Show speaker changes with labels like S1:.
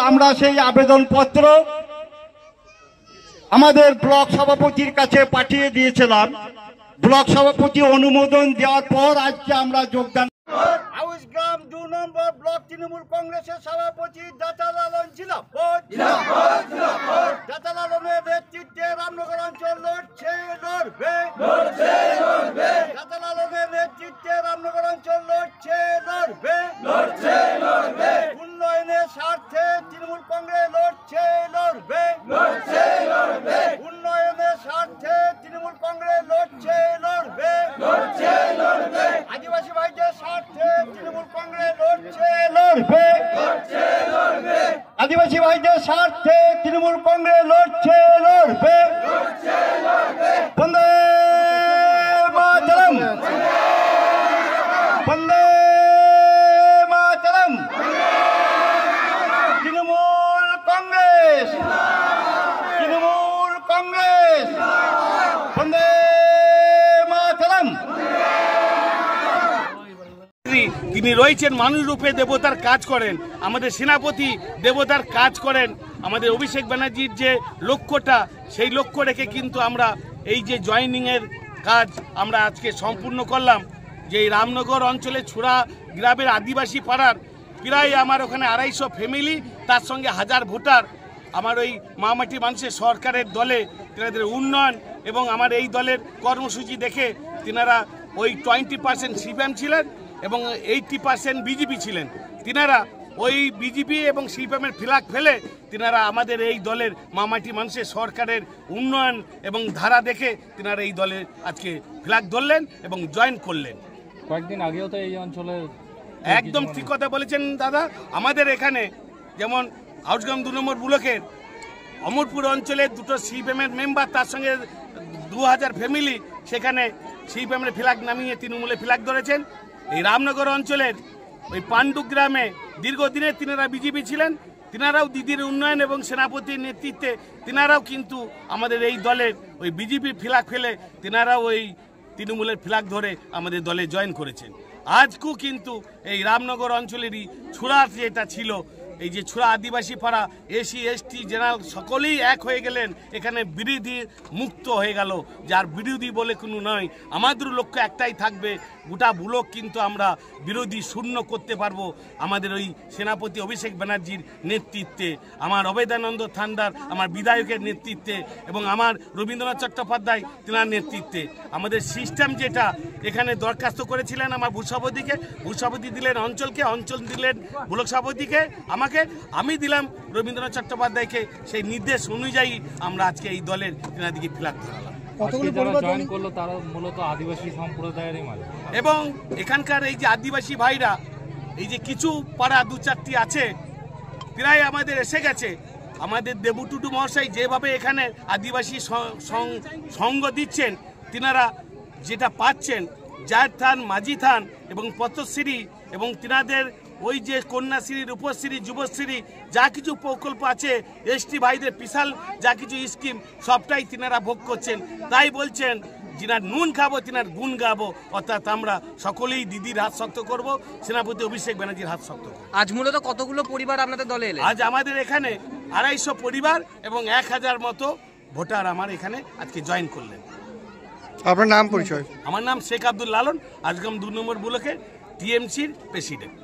S1: আমরা সেই আবেদনপত্র আমাদের ব্লক সভাপতির কাছে পাঠিয়ে দিয়েছিলাম। ব্লক সভাপতি অনুমোদন দেওয়ার পর আজকে আমরা যোগদান। আউশগ্রাম 2 নম্বর ব্লক তৃণমূল কংগ্রেসের সভাপতি দাতা লালন জিলাপত, দাতা লালনের নেতৃত্বে রামনগর অঞ্চল লড়বে, দাতা লালনের নেতৃত্বে রামনগর অঞ্চল লড়বে, উন্নয়নের স্বার্থে তৃণমূল কংগ্রেস লড়বে, উন্নয়নের স্বার্থে তৃণমূল কংগ্রেস লড়বে, আদিবাসী ভাইদের স্বার্থে তৃণমূল কংগ্রেস লড়বে, আদিবাসী ভাইদের স্বার্থে তৃণমূল কংগ্রেস লড়বে। বন্দে মাতরম, বন্দে মাতরম। তৃণমূল কংগ্রেস, তৃণমূল কংগ্রেস, বন্দে মাতরম।
S2: তিনি রয়েছেন মানুষ রূপে, দেবতার কাজ করেন, আমাদের সেনাপতি দেবতার কাজ করেন। আমাদের অভিষেক ব্যানার্জির যে লক্ষ্যটা, সেই লক্ষ্য রেখে কিন্তু আমরা এই যে জয়েনিংয়ের কাজ আমরা আজকে সম্পূর্ণ করলাম। যে এই রামনগর অঞ্চলে ছুড়া গ্রামের আদিবাসী পাড়ার প্রায় আমার ওখানে 250 ফ্যামিলি, তার সঙ্গে 1000 ভোটার আমার ওই মামাটি মানুষের সরকারের দলে তেনাদের উন্নয়ন এবং আমার এই দলের কর্মসূচি দেখে তেনারা ওই 20% সিপিএম ছিলেন এবং 80% বিজেপি ছিলেন। তিনারা ওই বিজেপি এবং সিপিএমের ফ্ল্যাগ ফেলে তিনারা আমাদের এই দলের মামাটি মানুষের সরকারের উন্নয়ন এবং ধারা দেখে তিনারা এই দলে আজকে ফ্ল্যাগ ধরলেন এবং জয়েন করলেন।
S3: কয়েকদিন আগেও তো এই অঞ্চলে
S2: একদম ঠিক কথা বলেছেন দাদা। আমাদের এখানে যেমন আউশগ্রাম 2 নম্বর ব্লকের অমরপুর অঞ্চলে 2টো সিপিএমের মেম্বার, তার সঙ্গে 2000 ফ্যামিলি সেখানে সিপিএমের ফ্ল্যাগ নামিয়ে তৃণমূলে ফ্ল্যাগ ধরেছেন। এই রামনগর অঞ্চলের ওই পান্ডু গ্রামে দীর্ঘদিনের তিনারা বিজেপি ছিলেন, তিনারাও দিদির উন্নয়ন এবং সেনাপতির নেতৃত্বে তিনারাও কিন্তু আমাদের এই দলের ওই বিজেপি ফ্ল্যাগ ফেলে তিনারাও ওই তৃণমূলের ফ্ল্যাগ ধরে আমাদের দলে জয়েন করেছেন। আজকেও কিন্তু এই রামনগর অঞ্চলেরই ছুড়ার যেটা ছিল, এই যে ছুড়া আদিবাসী পাড়া, এসসি এসটি জেনারেল সকলেই এক হয়ে গেলেন, এখানে বিরোধী মুক্ত হয়ে গেল। যার বিরোধী বলে কোনো নয়, আমাদের লক্ষ্য একটাই থাকবে, গোটা ব্লক কিন্তু আমরা বিরোধী শূন্য করতে পারবো আমাদের ওই সেনাপতি অভিষেক ব্যানার্জির নেতৃত্বে, আমার অভেদানন্দ থান্ডার আমার বিধায়কের নেতৃত্বে এবং আমার রবীন্দ্রনাথ চট্টোপাধ্যায় তেনার নেতৃত্বে। আমাদের সিস্টেম যেটা এখানে দরখাস্ত করেছিলেন আমার ভূসভাপতিকে, ভূসভাপতি দিলেন অঞ্চলকে, অঞ্চল দিলেন ব্লক সভাপতিকে, আমি দিলাম রবীন্দ্রনাথ চট্টোপাধ্যায়কে। সেই নির্দেশ অনুযায়ী আমরা আজকে এই দলের তেনাদিকে ফ্ল্যাগ ধরালাম।
S3: তারা মূলত আদিবাসী সম্প্রদায়েরই মানুষ
S2: এবং এখানকার এই যে আদিবাসী ভাইরা, এই যে কিছু পাড়া 2-4টি আছে প্রায় আমাদের এসে গেছে। আমাদের দেবু টুডু মহাশয় যেভাবে এখানে আদিবাসী সঙ্গ দিচ্ছেন, তিনারা যেটা পাচ্ছেন জায়ের থান, মাঝি থান এবং পথশ্রী এবং তিনাদের ওই যে কন্যাশ্রী, রূপশ্রী, যুবশ্রী যা কিছু প্রকল্প আছে, এসটি ভাইদের বিশাল যা কিছু স্কিম সবটাই তিনারা ভোগ করছেন। তাই বলছেন যিনার নুন খাবো তিনার গুণ গাবো, অর্থাৎ আমরা সকলেই দিদির হাত শক্ত করব, সেনাপতি অভিষেক ব্যানার্জির হাত শক্ত করব।
S4: আজ মূলত কতগুলো পরিবার আপনাদের দলে এলেন?
S2: আজ আমাদের এখানে 250 পরিবার এবং 1000 মতো ভোটার আমার এখানে আজকে জয়েন করলেন।
S5: আপনার নাম পরিচয়?
S2: আমার নাম শেখ আব্দুল লালন, আউশগ্রাম 2 নম্বর ব্লকের টিএমসির প্রেসিডেন্ট।